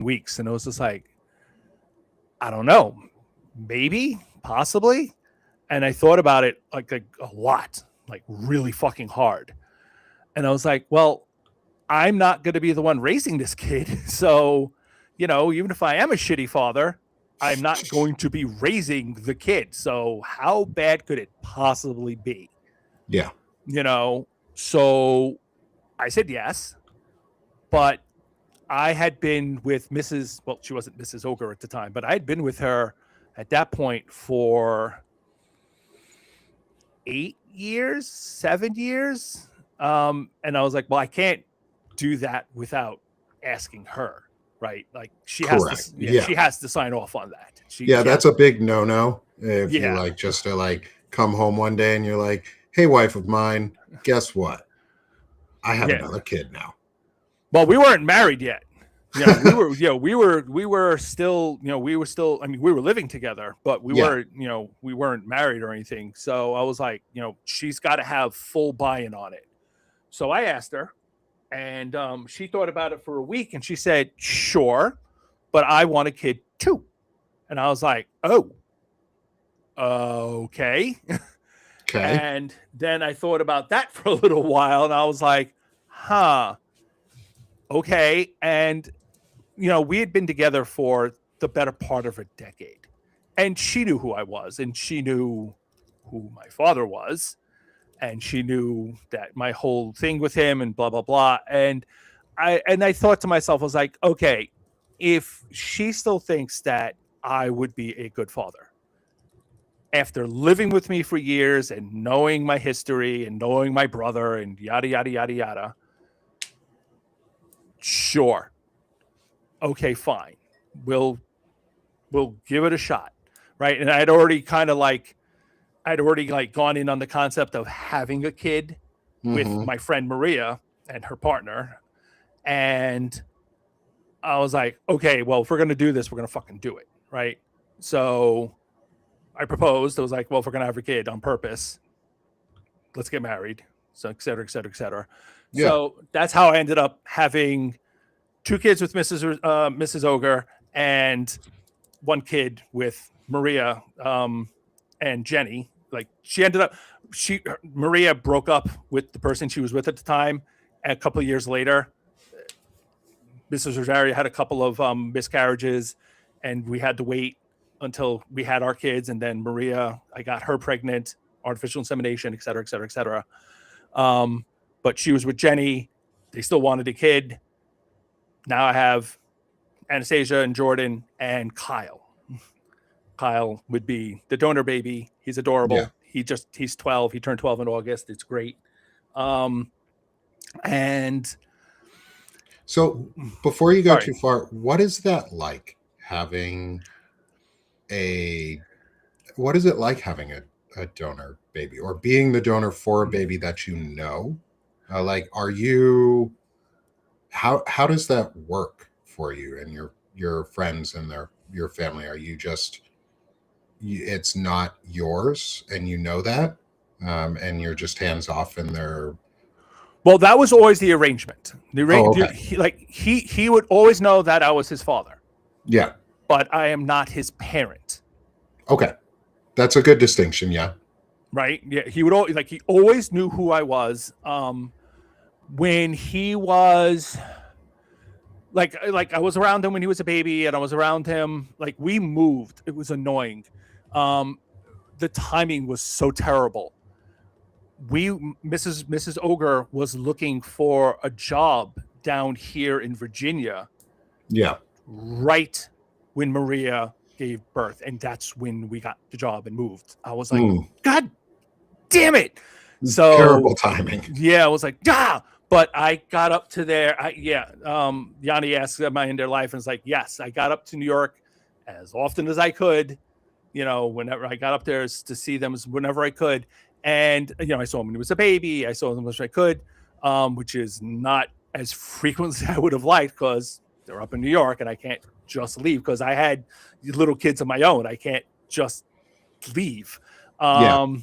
weeks. And it was just like, I don't know, maybe, possibly. And I thought about it like a lot, like really fucking hard. And I was like, well, I'm not going to be the one raising this kid. So, even if I am a shitty father, I'm not going to be raising the kid. So how bad could it possibly be? Yeah. So I said yes, but I had been with she wasn't Mrs. Ogre at the time, but I had been with her at that point for 8 years, 7 years. And I was like, well, I can't do that without asking her, right? Like she has to sign off on that. That's a big no. If you like just to like come home one day and you're like, hey, wife of mine, guess what? I have another kid now. Well, we weren't married yet. We were still, I mean, we were living together, but we weren't married or anything. So I was like, she's got to have full buy-in on it. So I asked her, and she thought about it for a week, and she said, sure, but I want a kid too. And I was like, oh, okay. And then I thought about that for a little while, and I was like, okay. And, we had been together for the better part of a decade, and she knew who I was, and she knew who my father was, and she knew that my whole thing with him and blah, blah, blah. And I thought to myself, I was like, okay, if she still thinks that I would be a good father after living with me for years and knowing my history and knowing my brother and yada, yada, yada, yada, sure. Okay, fine. We'll give it a shot. Right. And I'd already gone in on the concept of having a kid with my friend Maria and her partner. And I was like, okay, well, if we're going to do this, we're going to fucking do it. Right. So I proposed. I was like, well, if we're going to have a kid on purpose, let's get married. So et cetera, et cetera, et cetera. Yeah. So that's how I ended up having 2 kids with Mrs. Ogre and 1 kid with Maria and Jenny. Like Maria broke up with the person she was with at the time. And a couple of years later, Mrs. Rosario had a couple of miscarriages, and we had to wait until we had our kids. And then Maria, I got her pregnant, artificial insemination, et cetera, et cetera, et cetera. But she was with Jenny. They still wanted a kid. Now I have Anastasia and Jordan and Kyle. Kyle would be the donor baby. He's adorable. Yeah. He's 12. He turned 12 in August. It's great. And so before you go too far, what is that like having a donor baby or being the donor for a baby that how does that work for you and your friends and your family? Are you just it's not yours and that and you're just hands off in their Well, that was always the arrangement. He would always know that I was his father. Yeah. But I am not his parent. Okay. That's a good distinction, yeah. Right? Yeah, he always knew who I was. When he was like I was around him when he was a baby, and I was around him, like we moved. It was annoying. The timing was so terrible. Mrs. Ogre was looking for a job down here in Virginia. Yeah. Right when Maria gave birth, and that's when we got the job and moved. I was like, God damn it. So terrible timing. Yeah, I was like, but I got up to there. Yanni asked, am I in their life? And it's like, yes, I got up to New York as often as I could. Whenever I got up there to see them, whenever I could. And, I saw him when he was a baby. I saw them as much as I could, which is not as frequent as I would have liked because they're up in New York and I can't just leave because I had little kids of my own. I can't just leave. But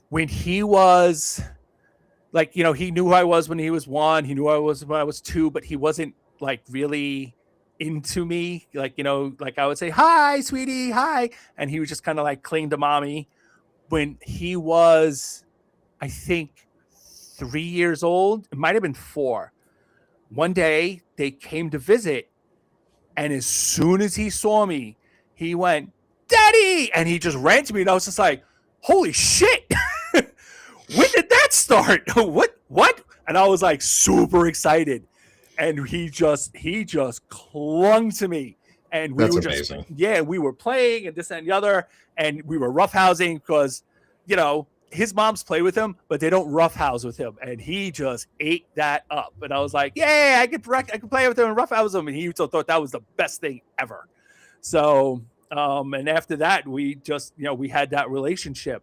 when he was he knew who I was when he was 1. He knew who I was when I was 2, but he wasn't like really into me. Like, you know, like I would say, hi, sweetie, hi. And he would just kind of like cling to mommy. When he was, I think, 3 years old, it might have been 4. One day they came to visit, and as soon as he saw me, he went, Daddy! And he just ran to me, and I was just like, holy shit! When did that start? What? And I was like super excited. And he just clung to me. And we That's were amazing. we were playing and this and the other, and we were roughhousing because, you know, his moms play with him, but they don't roughhouse with him. And he just ate that up. And I was like, yeah, I could play with him and roughhouse him. And he thought that was the best thing ever. So, and after that, we just, you know, we had that relationship.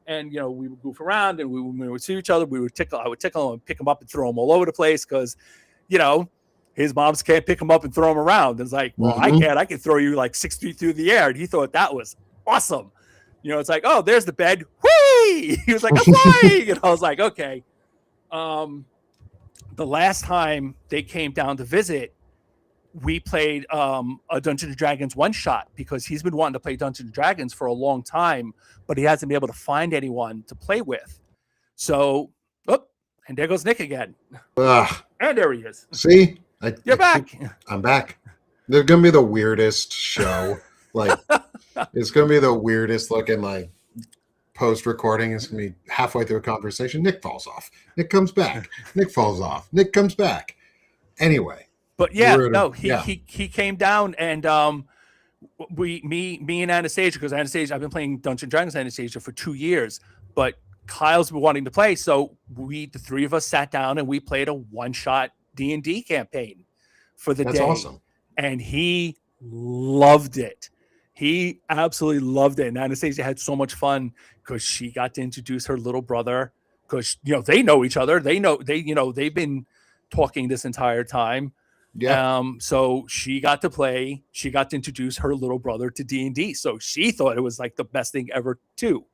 And, you know, we would goof around, and when we would see each other, I would tickle him and pick him up and throw him all over the place because, you know, his moms can't pick him up and throw him around. And it's like, well, I can. I can throw you like 6 feet through the air. And he thought that was awesome. You know, it's like, oh, there's the bed. Whee! He was like, I'm flying. And I was like, okay. The last time they came down to visit, we played a Dungeons and Dragons one shot because he's been wanting to play Dungeons and Dragons for a long time, but he hasn't been able to find anyone to play with. So, and there goes Nick again. And there he is. See, You're back. I'm back. They're gonna be the weirdest show. Like, it's gonna be the weirdest looking, like, post recording. It's gonna be halfway through a conversation. Nick falls off. Nick comes back. Nick falls off. Nick comes back. Anyway. But yeah, he came down, and me and Anastasia, because Anastasia, I've been playing Dungeons and Dragons Anastasia for 2 years, but Kyle's been wanting to play, so the three of us sat down and we played a one-shot D&D campaign for the day. That's awesome. And he loved it. He absolutely loved it. And Anastasia had so much fun because she got to introduce her little brother, because, you know, they know each other. They've been talking this entire time. Yeah. So she got to introduce her little brother to D&D. So she thought it was like the best thing ever too.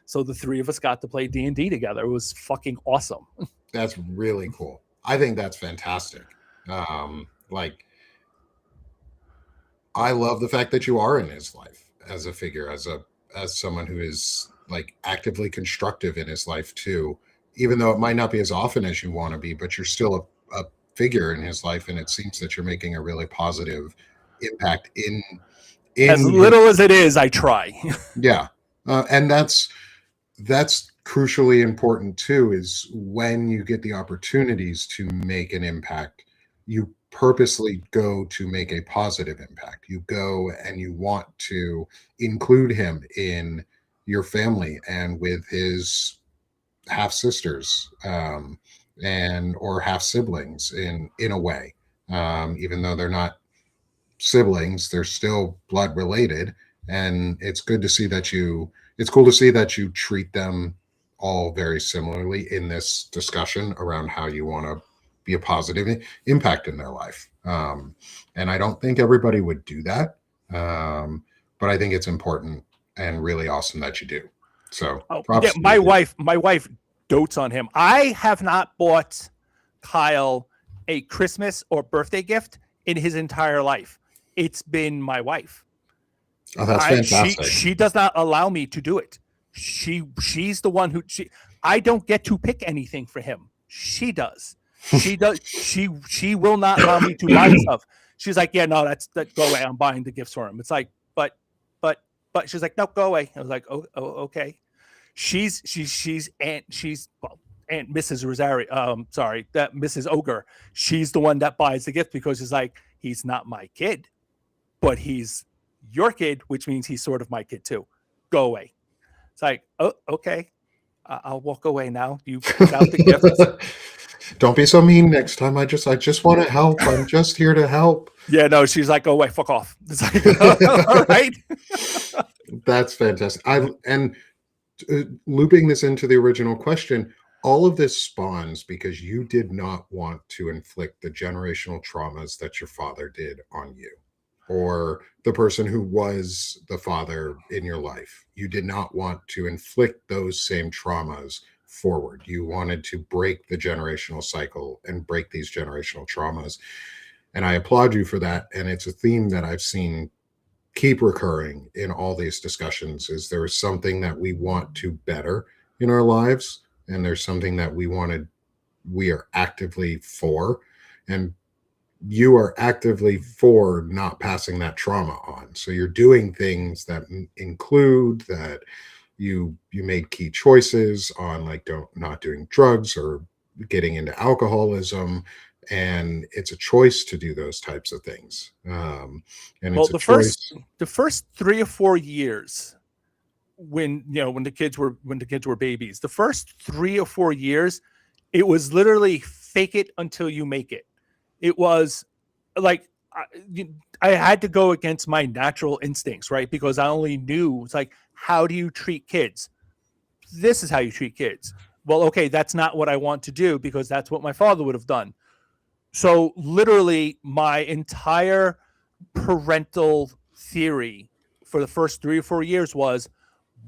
So the three of us got to play D&D together. It was fucking awesome. That's really cool. I think that's fantastic. Like, I love the fact that you are in his life as a figure, as someone who is, like, actively constructive in his life too, even though it might not be as often as you want to be, but you're still a figure in his life, and it seems that you're making a really positive impact in as little as it is. I try. Yeah. And that's crucially important too, is when you get the opportunities to make an impact, you purposely go to make a positive impact. You go and you want to include him in your family and with his half sisters, and or half siblings in a way, even though they're not siblings, they're still blood related. And it's cool to see that you treat them all very similarly in this discussion around how you want to be a positive impact in their life. And I don't think everybody would do that, but I think it's important and really awesome that you do. So my wife dotes on him. I have not bought Kyle a Christmas or birthday gift in his entire life. It's been my wife. Oh, that's fantastic. She does not allow me to do it. She's the one who I don't get to pick anything for him. She does. She does. She will not allow me to buy stuff. She's like, yeah, no, that go away. I'm buying the gifts for him. It's like, but she's like, no, go away. I was like, oh okay. She's Aunt Mrs. Rosario. That Mrs. Ogre. She's the one that buys the gift because she's like, he's not my kid, but he's your kid, which means he's sort of my kid too. Go away. It's like, oh, okay. I'll walk away now. You pick out the gift. Don't be so mean next time. I just want to help. I'm just here to help. Yeah, no, she's like, go away, fuck off. It's like, all right. That's fantastic. Looping this into the original question, all of this spawns because you did not want to inflict the generational traumas that your father did on you, or the person who was the father in your life. You did not want to inflict those same traumas forward. You wanted to break the generational cycle and break these generational traumas. And I applaud you for that. And it's a theme that I've seen keep recurring in all these discussions is there is something that we want to better in our lives, and there's something that we are actively for, and you are actively for not passing that trauma on. So you're doing things that include that you made key choices on, like, don't not doing drugs or getting into alcoholism, and it's a choice to do those types of things. And Well, it's a choice. the first 3 or 4 years, when when the kids were babies, the first 3 or 4 years, it was literally fake it until you make it. It was like I had to go against my natural instincts, right? Because I only knew it's like, how do you treat kids? This is how you treat kids. Well, okay, that's not what I want to do because that's what my father would have done. So literally my entire parental theory for the first 3 or 4 years was,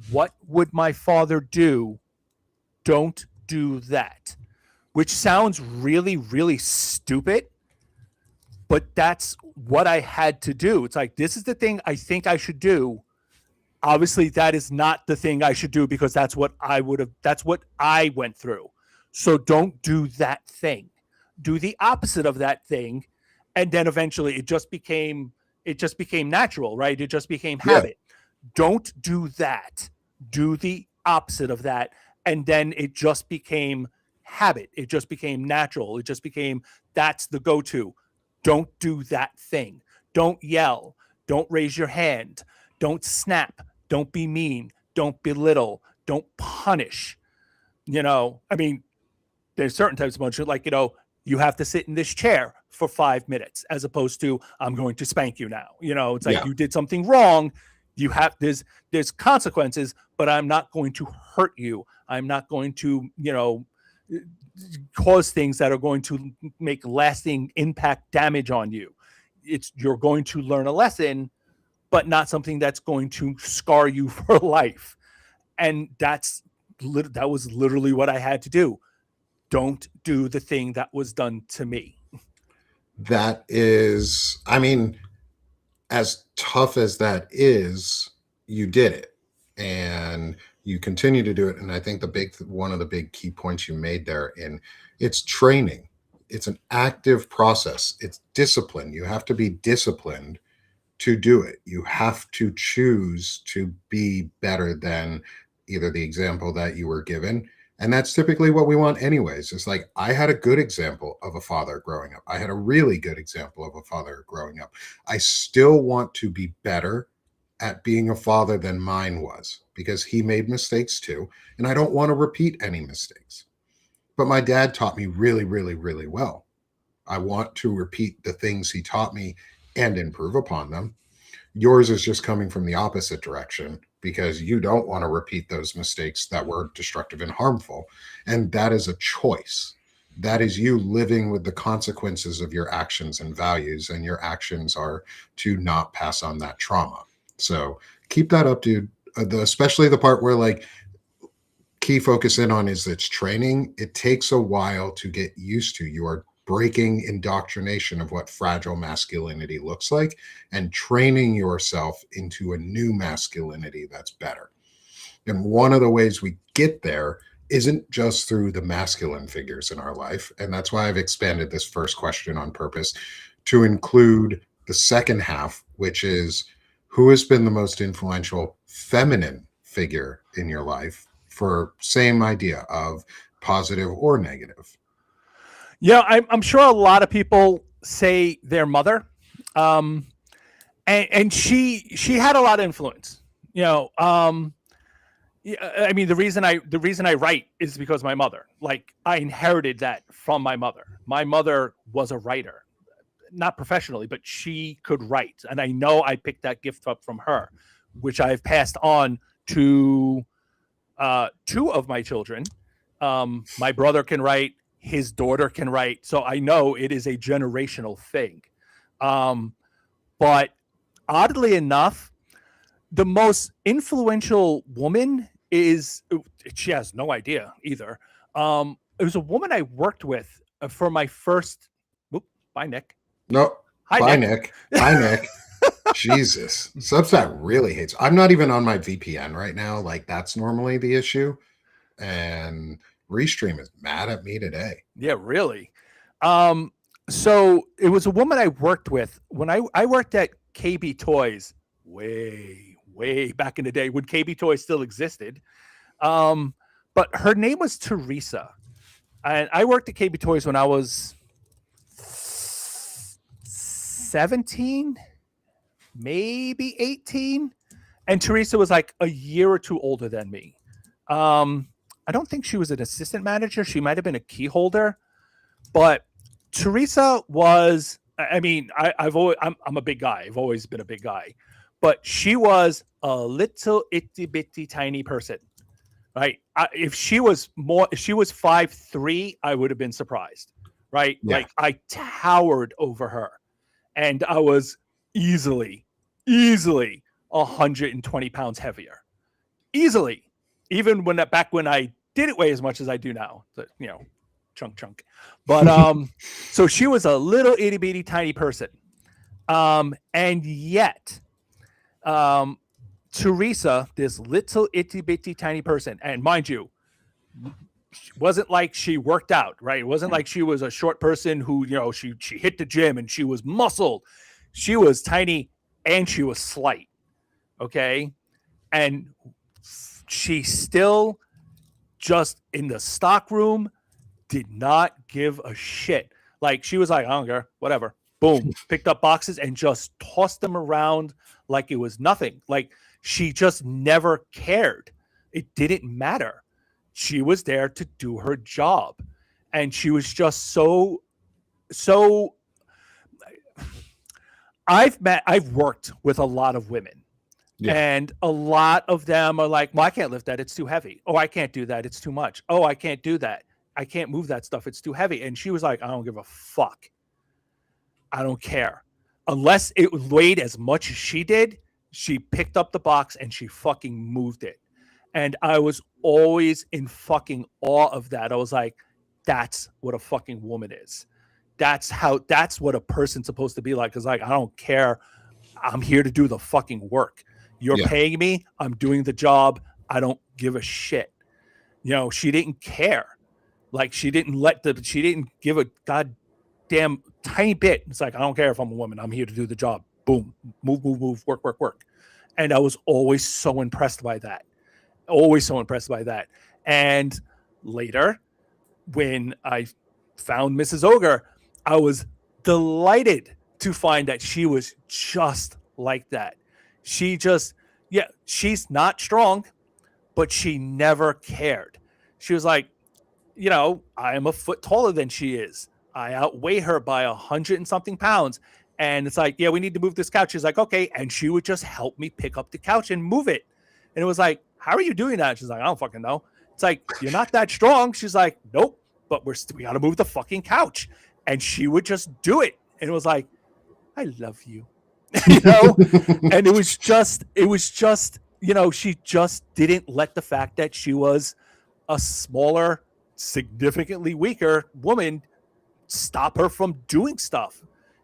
what would my father do? Don't do that. Which sounds really, really stupid, but that's what I had to do. It's like, this is the thing I think I should do. Obviously, that is not the thing I should do because that's what I went through. So don't do that thing. Do the opposite of that thing. And then eventually it just became natural, right? It just became Yeah. habit. Don't do that. Do the opposite of that. And then it just became habit. It just became natural. It just became, that's the go-to. Don't do that thing. Don't yell. Don't raise your hand. Don't snap. Don't be mean. Don't belittle. Don't punish. I mean, there's certain types of punishment, like, you have to sit in this chair for 5 minutes, as opposed to, I'm going to spank you now. It's like, Yeah. you did something wrong. There's consequences, but I'm not going to hurt you. I'm not going to, cause things that are going to make lasting impact damage on you. You're going to learn a lesson, but not something that's going to scar you for life. And that was literally what I had to do. Don't do the thing that was done to me. That is, I mean, as tough as that is, you did it and you continue to do it. And I think one of the big key points you made there, in it's training. It's an active process. It's discipline. You have to be disciplined to do it. You have to choose to be better than either the example that you were given. And that's typically what we want, anyways. It's like, I had a good example of a father growing up. I had a really good example of a father growing up. I still want to be better at being a father than mine was, because he made mistakes too. And I don't want to repeat any mistakes. But my dad taught me really, really, really well. I want to repeat the things he taught me and improve upon them. Yours is just coming from the opposite direction because you don't want to repeat those mistakes that were destructive and harmful. And that is a choice. That is you living with the consequences of your actions and values. And your actions are to not pass on that trauma. So keep that up, dude. Especially the part where, like, key focus in on is it's training. It takes a while to get used to. You are breaking indoctrination of what fragile masculinity looks like and training yourself into a new masculinity that's better. And one of the ways we get there isn't just through the masculine figures in our life. And that's why I've expanded this first question on purpose to include the second half, which is, who has been the most influential feminine figure in your life, for same idea of positive or negative? Yeah, I'm sure a lot of people say their mother, and she had a lot of influence. I mean, the reason I write is because my mother. Like, I inherited that from my mother. My mother was a writer, not professionally, but she could write, and I know I picked that gift up from her, which I've passed on to two of my children. My brother can write, his daughter can write, so I know it is a generational thing. But oddly enough, the most influential woman is, she has no idea either. It was a woman I worked with for my first. Whoop, bye, Nick. No. Hi, Bye, Nick. Nick. Bye, Nick. Jesus. Substack really hates. I'm not even on my VPN right now. Like, that's normally the issue. And Restream is mad at me today. Yeah, really. Um, so it was a woman I worked with when I worked at KB Toys way back in the day when KB Toys still existed. But her name was Teresa. And I worked at KB Toys when I was 17, maybe 18. And Teresa was like a year or two older than me. I don't think she was an assistant manager. She might have been a key holder, but Teresa was. I mean, I'm a big guy. I've always been a big guy, but she was a little itty bitty tiny person, right? If she was 5'3", I would have been surprised, right? Yeah. Like I towered over her, and I was easily 120 pounds heavier, easily. Even when I didn't weigh as much as I do now, chunk. But so she was a little itty bitty tiny person, and yet, Teresa, this little itty bitty tiny person, and mind you, wasn't like she worked out, right? It wasn't like she was a short person who, she hit the gym and she was muscled. She was tiny and she was slight. Okay. And she still just in the stock room did not give a shit. Like she was like, I don't care, whatever. Boom, picked up boxes and just tossed them around like it was nothing. Like she just never cared. It didn't matter. She was there to do her job. And she was just so I've worked with a lot of women. Yeah. And a lot of them are like, well, I can't lift that. It's too heavy. Oh, I can't do that. It's too much. Oh, I can't do that. I can't move that stuff. It's too heavy. And she was like, I don't give a fuck. I don't care. Unless it weighed as much as she did, she picked up the box and she fucking moved it. And I was always in fucking awe of that. I was like, that's what a fucking woman is. That's what a person's supposed to be like. Cause like, I don't care. I'm here to do the fucking work. You're paying me. I'm doing the job. I don't give a shit. She didn't care. Like she didn't give a goddamn tiny bit. It's like, I don't care if I'm a woman. I'm here to do the job. Boom, move, work. And I was always so impressed by that. And later, when I found Mrs. Ogre, I was delighted to find that she was just like that. She's not strong, but she never cared. She was like, I am a foot taller than she is. I outweigh her by 100 and something pounds. And it's like, yeah, we need to move this couch. She's like, okay. And she would just help me pick up the couch and move it. And it was like, how are you doing that? She's like, I don't fucking know. It's like, you're not that strong. She's like, nope, but we got to move the fucking couch. And she would just do it. And it was like, I love you. And it was just, she just didn't let the fact that she was a smaller, significantly weaker woman stop her from doing stuff.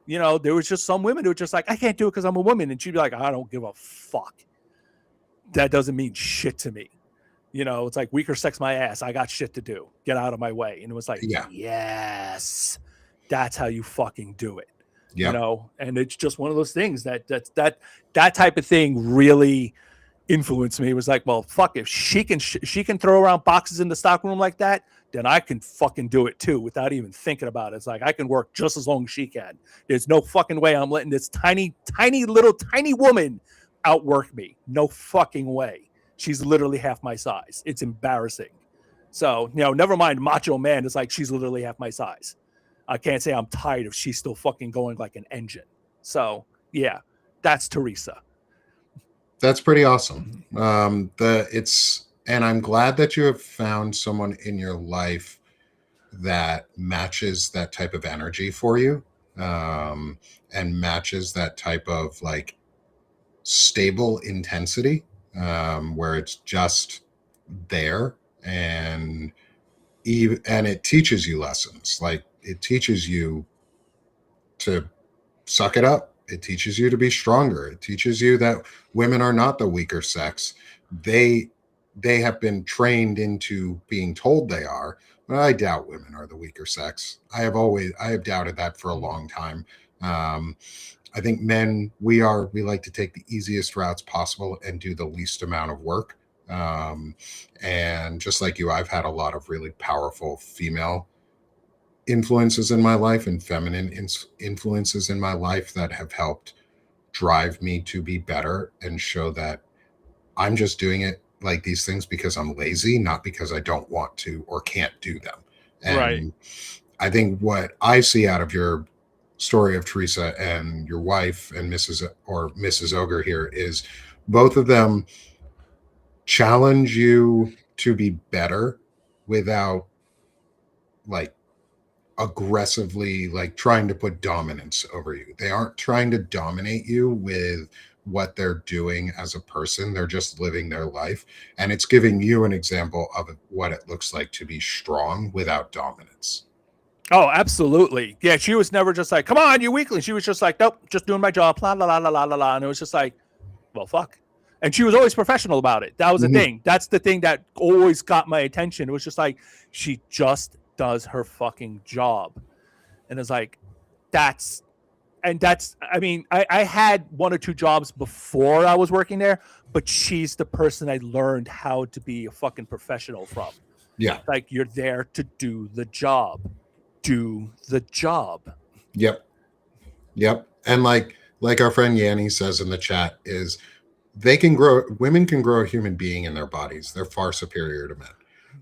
There was just some women who were just like, I can't do it because I'm a woman. And she'd be like, I don't give a fuck. That doesn't mean shit to me. It's like weaker sex my ass. I got shit to do. Get out of my way. And it was like, yes, that's how you fucking do it. And it's just one of those things that type of thing really influenced me. It was like, well, fuck, if she can throw around boxes in the stock room like that, then I can fucking do it too without even thinking about it. It's like I can work just as long as she can. There's no fucking way I'm letting this tiny woman outwork me. No fucking way. She's literally half my size. It's embarrassing. So, never mind Macho Man. It's like she's literally half my size. I can't say I'm tired if she's still fucking going like an engine. So, yeah, that's Teresa. That's pretty awesome. And I'm glad that you have found someone in your life that matches that type of energy for you, and matches that type of like stable intensity, where it's just there, and it teaches you lessons. Like it teaches you to suck it up. It teaches you to be stronger. It teaches you that women are not the weaker sex. They have been trained into being told they are, but I doubt women are the weaker sex. I have doubted that for a long time. I think men, we like to take the easiest routes possible and do the least amount of work. And just like you, I've had a lot of really powerful female influences in my life and feminine influences in my life that have helped drive me to be better and show that I'm just doing it like these things because I'm lazy, not because I don't want to or can't do them. And Right. I think what I see out of your story of Teresa and your wife and Mrs. Ogre here is both of them challenge you to be better without like aggressively like trying to put dominance over you. They aren't trying to dominate you with what they're doing as a person. They're just living their life. And it's giving you an example of what it looks like to be strong without dominance. Oh, absolutely. Yeah, she was never just like, come on, you weakling. She was just like, nope, just doing my job. La la la la la la la. And it was just like, well, fuck. And she was always professional about it. That was the thing. That's the thing that always got my attention. It was just like, she just does her fucking job. And it's like, I mean, I had one or two jobs before I was working there, but she's the person I learned how to be a fucking professional from. Yeah. Like, you're there to do the job. Do the job. Yep. And like our friend Yanni says in the chat is women can grow a human being in their bodies. They're far superior to men.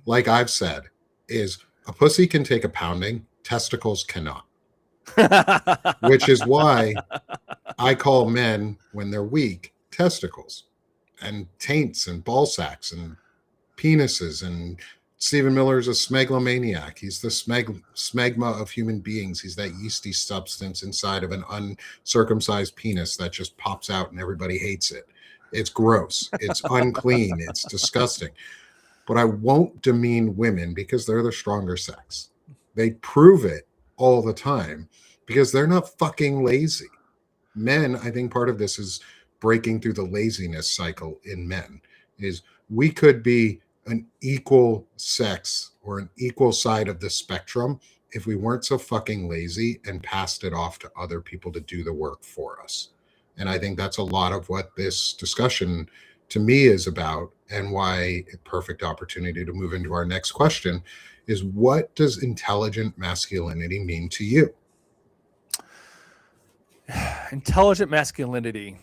Like I've said, is a pussy can take a pounding, testicles cannot. Which is why I call men, when they're weak, testicles and taints and ball sacks and penises. And Stephen Miller's a smegmomaniac. He's the smegma of human beings. He's that yeasty substance inside of an uncircumcised penis that just pops out and everybody hates it. It's gross. It's unclean. It's disgusting. But I won't demean women because they're the stronger sex. They prove it all the time because they're not fucking lazy. Men, I think part of this is breaking through the laziness cycle in men. Is we could be an equal sex or an equal side of the spectrum if we weren't so fucking lazy and passed it off to other people to do the work for us. And I think that's a lot of what this discussion to me is about, and why a perfect opportunity to move into our next question is, what does intelligent masculinity mean to you? Intelligent masculinity.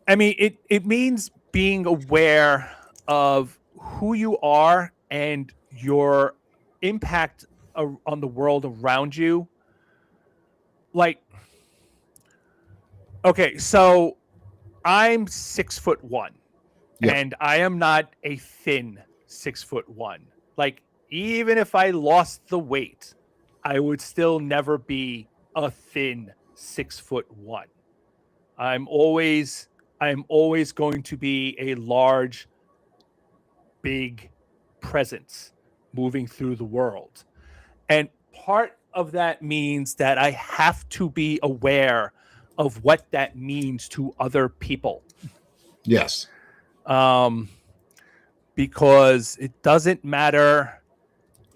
I mean, it means being aware of who you are and your impact on the world around you. Like, okay, so I'm 6'1", Yeah. and I am not a thin 6'1". Like, even if I lost the weight, I would still never be a thin 6'1". I'm always going to be a large, big presence moving through the world. And part of that means that I have to be aware of what that means to other people. Yes. Because it doesn't matter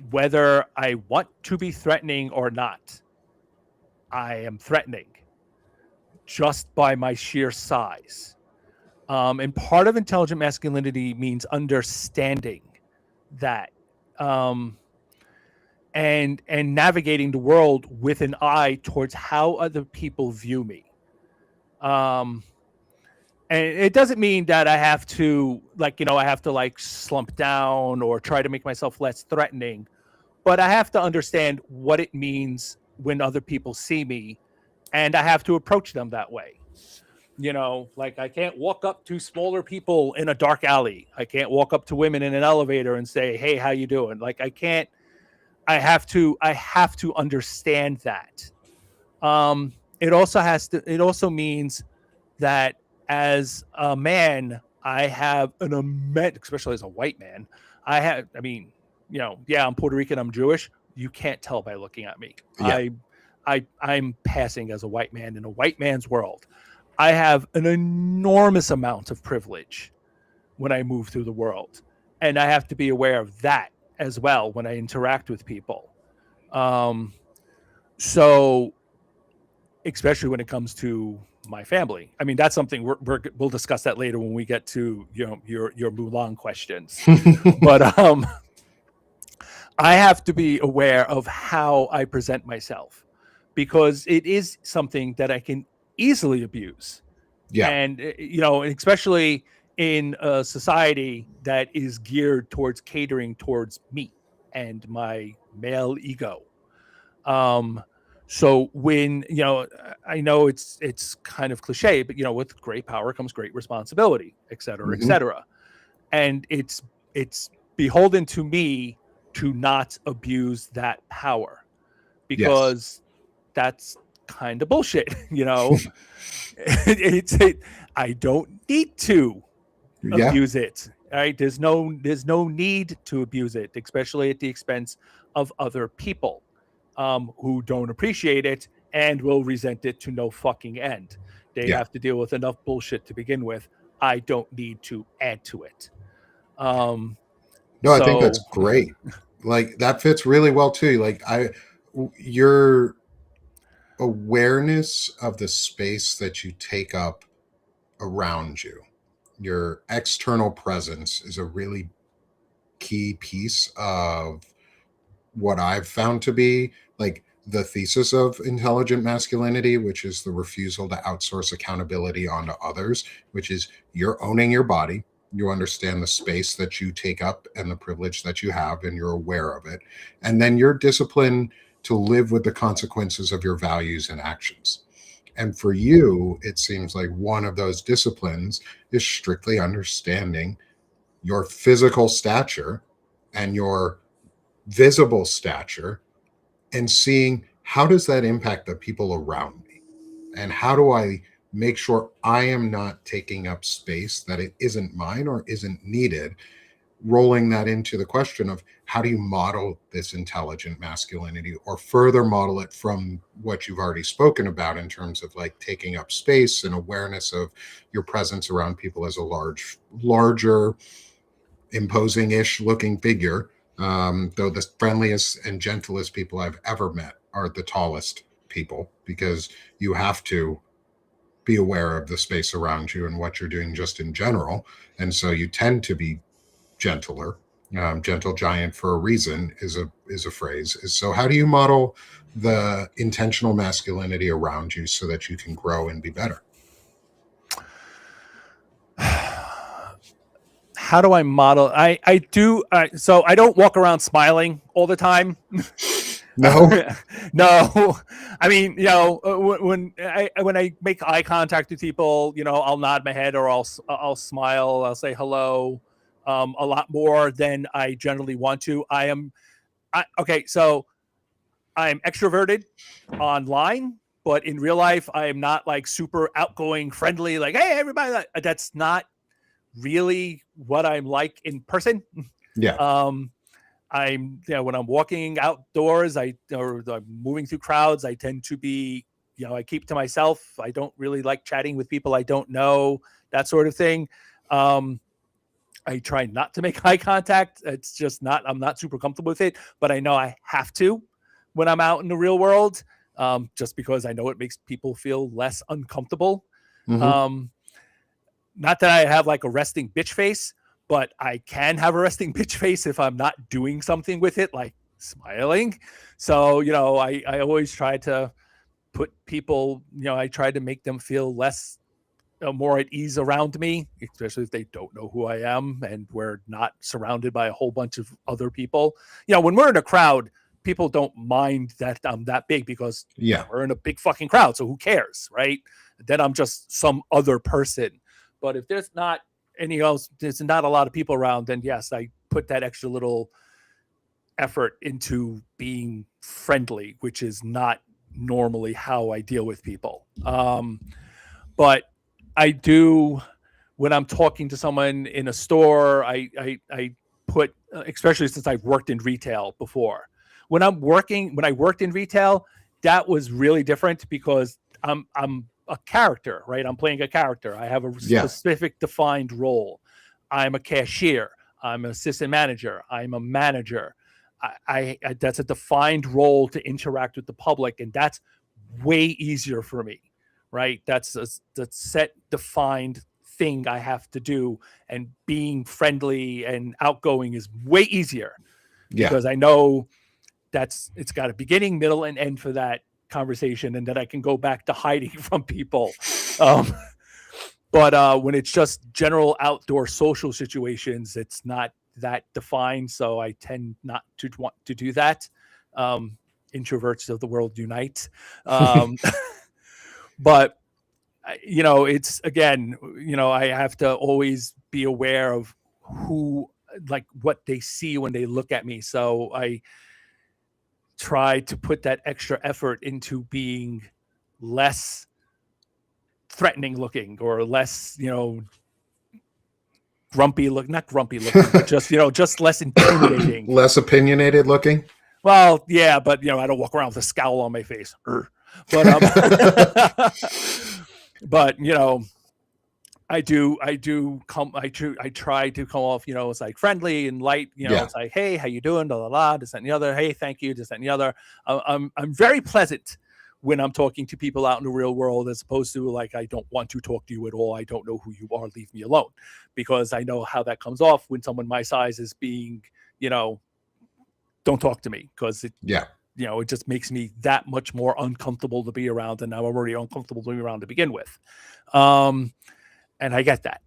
whether I want to be threatening or not. I am threatening just by my sheer size. And part of intelligent masculinity means understanding that, and navigating the world with an eye towards how other people view me. And it doesn't mean that I have to slump down or try to make myself less threatening, but I have to understand what it means when other people see me, and I have to approach them that way. Like, I can't walk up to smaller people in a dark alley. I can't walk up to women in an elevator and say, "Hey, how you doing?" Like, I can't. I have to understand that. It also means that as a man, I have an immense, especially as a white man, I'm Puerto Rican, I'm Jewish. You can't tell by looking at me. Yeah. I'm passing as a white man in a white man's world. I have an enormous amount of privilege when I move through the world, and I have to be aware of that as well when I interact with people. So especially when it comes to my family. I mean, that's something we'll discuss that later when we get to your Mulan questions. But I have to be aware of how I present myself because it is something that I can easily abuse. Yeah. And especially in a society that is geared towards catering towards me and my male ego. So when I know it's kind of cliche, but with great power comes great responsibility, et cetera, et Mm-hmm. cetera. And it's beholden to me to not abuse that power because that's kind of bullshit. I don't need to abuse it. All right. There's no need to abuse it, especially at the expense of other people who don't appreciate it and will resent it to no fucking end. They have to deal with enough bullshit to begin with. I don't need to add to it. No, I think that's great. Like that fits really well too. Like your awareness of the space that you take up around you, your external presence is a really key piece of what I've found to be like the thesis of intelligent masculinity, which is the refusal to outsource accountability onto others, which is you're owning your body. You understand the space that you take up and the privilege that you have, and you're aware of it. And then you're disciplined to live with the consequences of your values and actions. And for you, it seems like one of those disciplines is strictly understanding your physical stature and your visible stature and seeing how does that impact the people around me, and how do I make sure I am not taking up space that it isn't mine or isn't needed, rolling that into the question of how do you model this intelligent masculinity or further model it from what you've already spoken about in terms of like taking up space and awareness of your presence around people as a larger imposing-ish looking figure. Though the friendliest and gentlest people I've ever met are the tallest people, because you have to be aware of the space around you and what you're doing just in general. And so you tend to be gentler. Gentle giant for a reason is a phrase. So how do you model the intentional masculinity around you so that you can grow and be better? How do I model? I do. So I don't walk around smiling all the time. No. No. I mean, when I make eye contact with people, I'll nod my head or I'll smile. I'll say hello a lot more than I generally want to. Okay. So I'm extroverted online, but in real life, I am not like super outgoing, friendly, like, hey, everybody. That's not really what I'm like in person. Yeah. I'm when I'm walking outdoors, or I'm moving through crowds, I tend to be, I keep to myself. I don't really like chatting with people I don't know, that sort of thing. I try not to make eye contact. It's just I'm not super comfortable with it, but I know I have to when I'm out in the real world, just because I know it makes people feel less uncomfortable. Mm-hmm. Not that I have like a resting bitch face, but I can have a resting bitch face if I'm not doing something with it, like smiling. So, I always try to put people, I try to make them feel less, more at ease around me, especially if they don't know who I am and we're not surrounded by a whole bunch of other people. When we're in a crowd, people don't mind that I'm that big because we're in a big fucking crowd. So who cares, right? Then I'm just some other person. But if there's not there's not a lot of people around, then yes, I put that extra little effort into being friendly, which is not normally how I deal with people. But I do, when I'm talking to someone in a store, I put, especially since I've worked in retail before. When I worked in retail, that was really different because I'm a character, right? I'm playing a character. I have a specific defined role. I'm a cashier. I'm an assistant manager. I'm a manager. I that's a defined role to interact with the public, and that's way easier for me, right? That's a set defined thing I have to do, and being friendly and outgoing is way easier because I know it's got a beginning, middle, and end for that conversation, and then I can go back to hiding from people. But when it's just general outdoor social situations, it's not that defined. So I tend not to want to do that. Introverts of the world unite. But it's again, I have to always be aware of who, like, what they see when they look at me. So I try to put that extra effort into being less threatening looking or less, grumpy look, not grumpy looking, but just less intimidating. Less opinionated looking. Well, yeah, but I don't walk around with a scowl on my face. But but I try to come off, it's like friendly and light, it's like, hey, how you doing? Blah, blah, blah, this, that, and the other. Hey, thank you, this, that, and the other. I'm very pleasant when I'm talking to people out in the real world, as opposed to like, I don't want to talk to you at all. I don't know who you are. Leave me alone, because I know how that comes off when someone my size is being, don't talk to me, because it just makes me that much more uncomfortable to be around. And I'm already uncomfortable to be around to begin with. And I get that.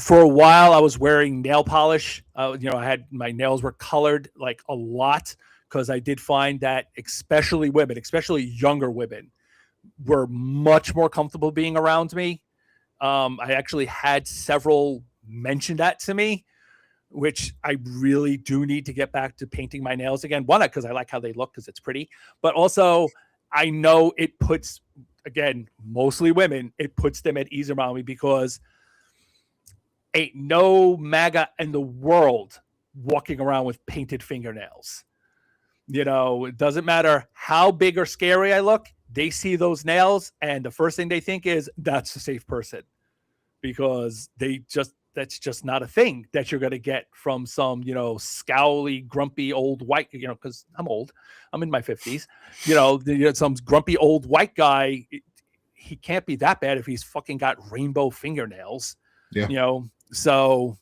For a while, I was wearing nail polish. I had my nails were colored like a lot, because I did find that especially women, especially younger women, were much more comfortable being around me. I actually had several mention that to me, which I really do need to get back to painting my nails again. One, because I like how they look, because it's pretty, but also I know it puts, again, mostly women, it puts them at ease around me, because ain't no MAGA in the world walking around with painted fingernails. It doesn't matter how big or scary I look. They see those nails, and the first thing they think is, that's a safe person, because that's just not a thing that you're going to get from some, scowly, grumpy old white, because I'm old. I'm in my 50s. Some grumpy old white guy, he can't be that bad if he's fucking got rainbow fingernails. Yeah. So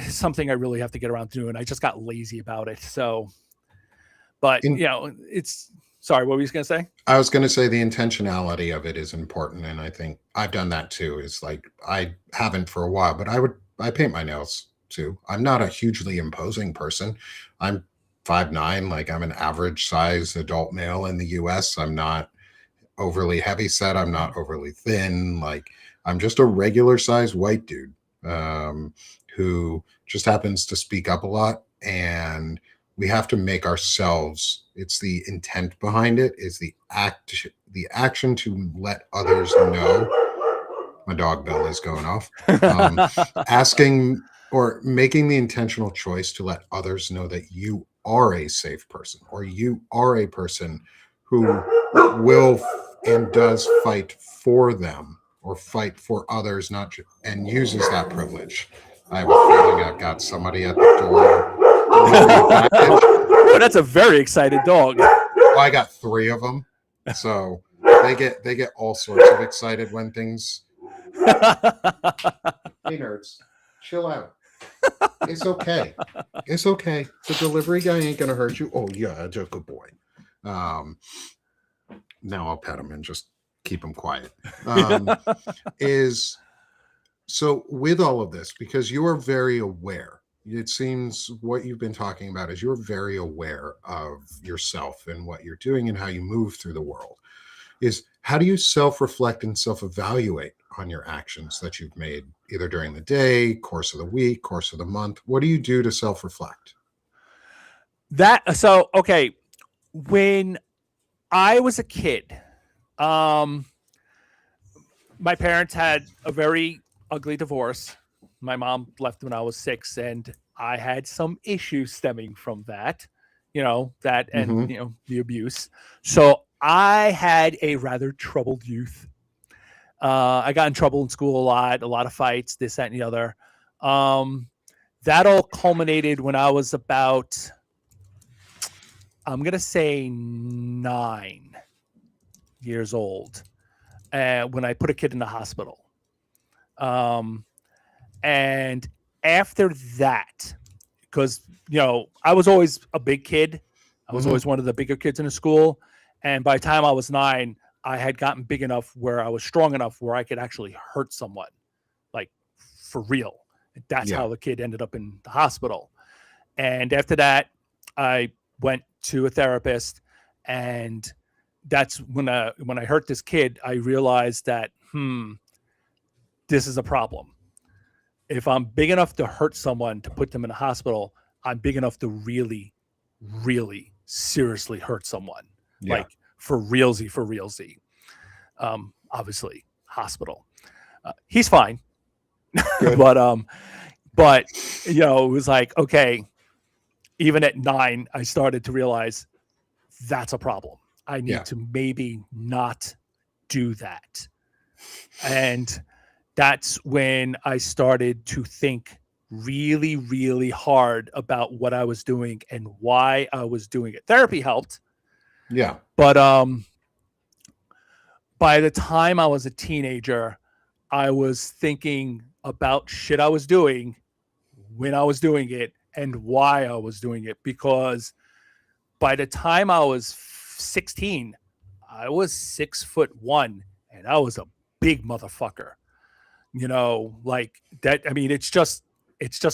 something I really have to get around to doing. I just got lazy about it. So, but it's, sorry, what were you going to say? I was going to say the intentionality of it is important. And I think I've done that too. It's like, I haven't for a while, but I paint my nails too. I'm not a hugely imposing person. I'm 5'9", like I'm an average size adult male in the US. I'm not overly heavy set. I'm not overly thin. Like, I'm just a regular size white dude who just happens to speak up a lot. And we have to make ourselves, it's the intent behind it, is the action to let others know. My dog bell is going off. Asking or making the intentional choice to let others know that you are a safe person, or you are a person who will and does fight for them, or fight for others, and uses that privilege. I have a feeling I've got somebody at the door. Oh, that's a very excited dog. Well, I got 3 of them, so they get all sorts of excited when things. Hey nerds, chill out. It's okay. It's okay. The delivery guy ain't gonna hurt you. Oh yeah, just a good boy. Now I'll pet him and just keep him quiet. So with all of this, because you are very aware, it seems what you've been talking about is you're very aware of yourself and what you're doing and how you move through the world. Is how do you self-reflect and self-evaluate on your actions that you've made, either during the day, course of the week, course of the month? What do you do to self-reflect? Okay, when I was a kid, my parents had a very ugly divorce. My mom left when I was 6, and I had some issues stemming from that. that, and Mm-hmm. the abuse. So I had a rather troubled youth. I got in trouble in school a lot of fights, this, that, and the other. That all culminated when I was about, I'm gonna say 9 years old, when I put a kid in the hospital. And after that, because I was always a big kid, I was always one of the bigger kids in the school, and by the time I was 9, I had gotten big enough where I was strong enough where I could actually hurt someone, like for real. That's how the kid ended up in the hospital. And after that, I went to a therapist, and that's when I hurt this kid, I realized that this is a problem. If I'm big enough to hurt someone to put them in a hospital, I'm big enough to really, really seriously hurt someone, like for realsy. Obviously, hospital. He's fine, but it was like, okay. Even at 9, I started to realize that's a problem. I need to maybe not do that. And that's when I started to think really, really hard about what I was doing and why I was doing it. Therapy helped. Yeah. But by the time I was a teenager, I was thinking about shit I was doing, when I was doing it, and why I was doing it. Because by the time I was 16, I was 6'1", and I was a big motherfucker. Like that. I mean, it's just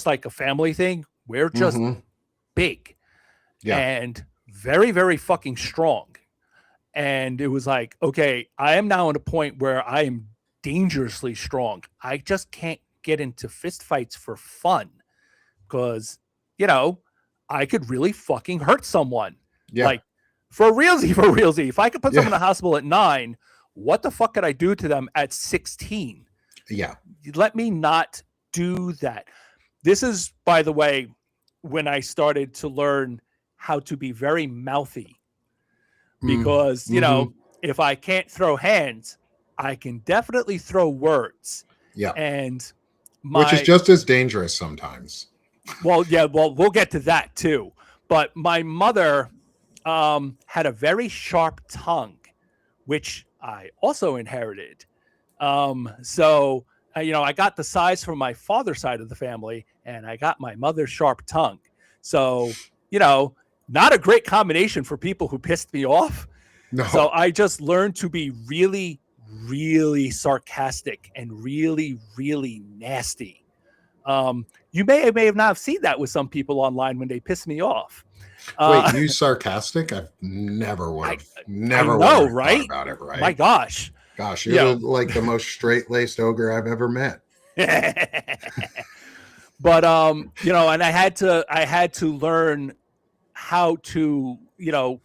like a family thing. We're just big and very, very fucking strong. And it was like, okay, I am now at a point where I am dangerously strong. I just can't get into fist fights for fun, because, I could really fucking hurt someone. Yeah. Like, for realsy. If I could put someone in the hospital at 9, what the fuck could I do to them at 16? Yeah. Let me not do that. This is, by the way, when I started to learn how to be very mouthy. Because, if I can't throw hands, I can definitely throw words. Yeah. And which is just as dangerous sometimes. Well, we'll get to that too. But my mother had a very sharp tongue, which I also inherited. So, I got the size from my father's side of the family, and I got my mother's sharp tongue. So, not a great combination for people who pissed me off. No. So I just learned to be really, really sarcastic and really, really nasty. You may have not seen that with some people online when they piss me off. Wait, you sarcastic? I've never would have right? thought about it, right? My gosh. Gosh, you're like the most straight-laced ogre I've ever met. But and I had to learn how to,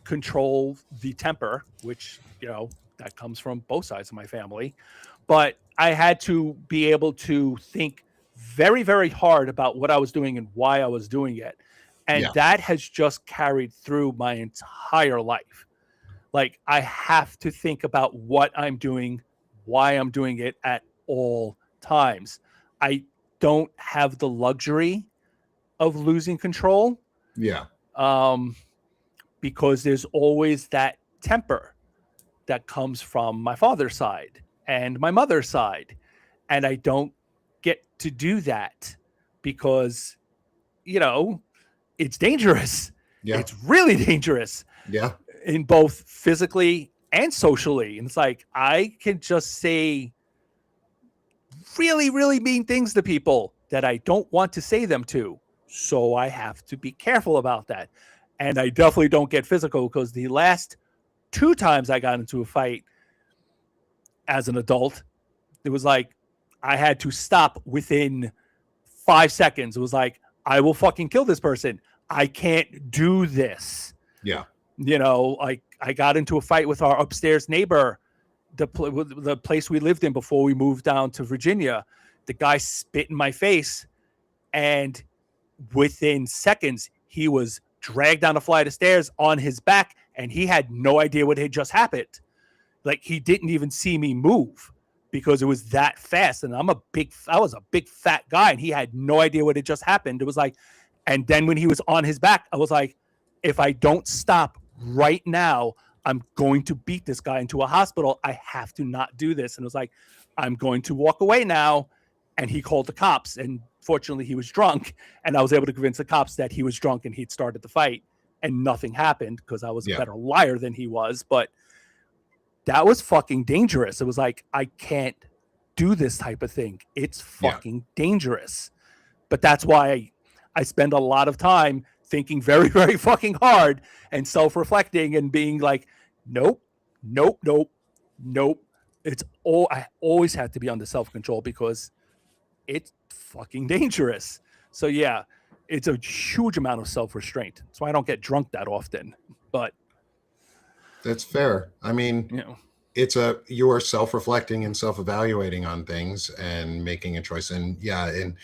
control the temper, which, that comes from both sides of my family. But I had to be able to think very, very hard about what I was doing and why I was doing it. And that has just carried through my entire life. Like, I have to think about what I'm doing, why I'm doing it at all times. I don't have the luxury of losing control. Yeah. Because there's always that temper that comes from my father's side and my mother's side. And I don't get to do that because, it's dangerous. Yeah. It's really dangerous. Yeah. In both physically and socially. And it's like, I can just say really, really mean things to people that I don't want to say them to. So I have to be careful about that. And I definitely don't get physical, because the last 2 times I got into a fight as an adult, it was like I had to stop within 5 seconds. It was like, I will fucking kill this person. I can't do this. Yeah. I got into a fight with our upstairs neighbor, the place we lived in before we moved down to Virginia. The guy spit in my face, and within seconds, he was dragged down a flight of stairs on his back, and he had no idea what had just happened. Like, he didn't even see me move because it was that fast. And I was a big fat guy, and he had no idea what had just happened. It was like, and then when he was on his back, I was like, if I don't stop right now, I'm going to beat this guy into a hospital. I have to not do this. And it was like, I'm going to walk away now. And he called the cops. And fortunately, he was drunk. And I was able to convince the cops that he was drunk and he'd started the fight. And nothing happened because I was a better liar than he was. But that was fucking dangerous. It was like, I can't do this type of thing. It's fucking dangerous. But that's why I spend a lot of time thinking very, very fucking hard and self-reflecting and being like, nope. I always have to be under self-control because it's fucking dangerous. So yeah, it's a huge amount of self-restraint. That's why I don't get drunk that often. But that's fair. I mean, you are self-reflecting and self-evaluating on things and making a choice. And in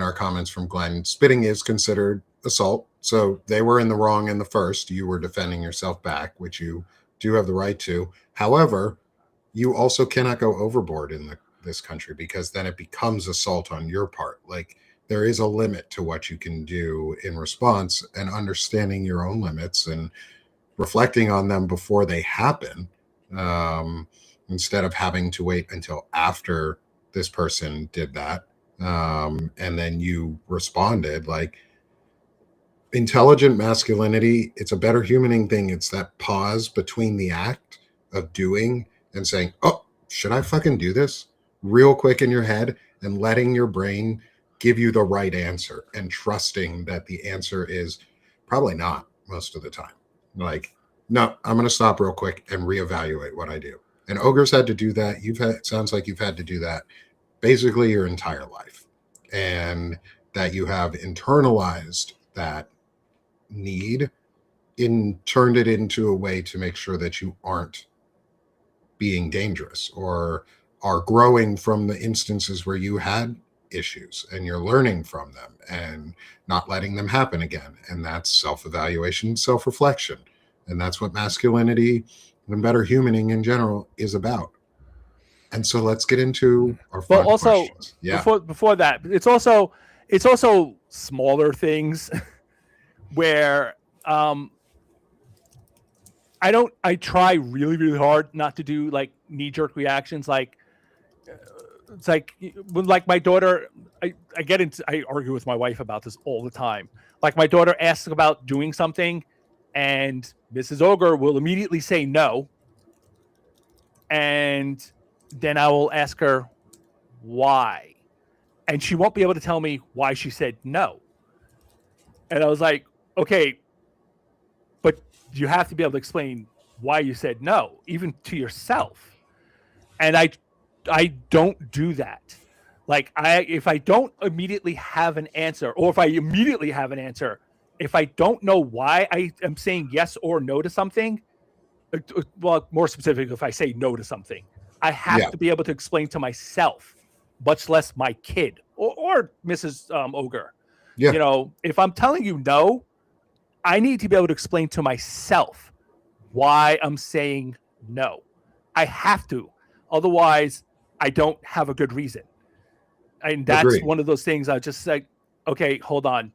our comments from Glenn, spitting is considered assault. So they were in the wrong in the first. You were defending yourself back, which you do have the right to. However, you also cannot go overboard in this country because then it becomes assault on your part. Like, there is a limit to what you can do in response, and understanding your own limits and reflecting on them before they happen, instead of having to wait until after this person did that. And then you responded. Like, intelligent masculinity, it's a better humaning thing. It's that pause between the act of doing and saying, oh, should I fucking do this? Real quick in your head, and letting your brain give you the right answer and trusting that the answer is probably not most of the time. Like, no, I'm going to stop real quick and reevaluate what I do. And Ogre's had to do that. It sounds like you've had to do that basically your entire life, and that you have internalized that need and turned it into a way to make sure that you aren't being dangerous or are growing from the instances where you had issues, and you're learning from them and not letting them happen again. And that's self-evaluation, self-reflection. And that's what masculinity and better humaning in general is about. And so let's get into our fun questions. Yeah. Before that, it's also smaller things where I try really, really hard not to do like knee-jerk reactions. Like, it's like when, like, my daughter, I argue with my wife about this all the time. Like, my daughter asks about doing something, and Mrs. Ogre will immediately say no. And then I will ask her why. And she won't be able to tell me why she said no. And I was like, okay, but you have to be able to explain why you said no, even to yourself. And I don't do that. Like, if I don't immediately have an answer, or if I immediately have an answer, if I don't know why I am saying yes or no to something, well, more specifically, if I say no to something, I have to be able to explain to myself, much less my kid or Mrs. Ogre. Yeah. You know, if I'm telling you no, I need to be able to explain to myself why I'm saying no. I have to. Otherwise, I don't have a good reason. And that's Agreed. one of those things I just like, okay, hold on.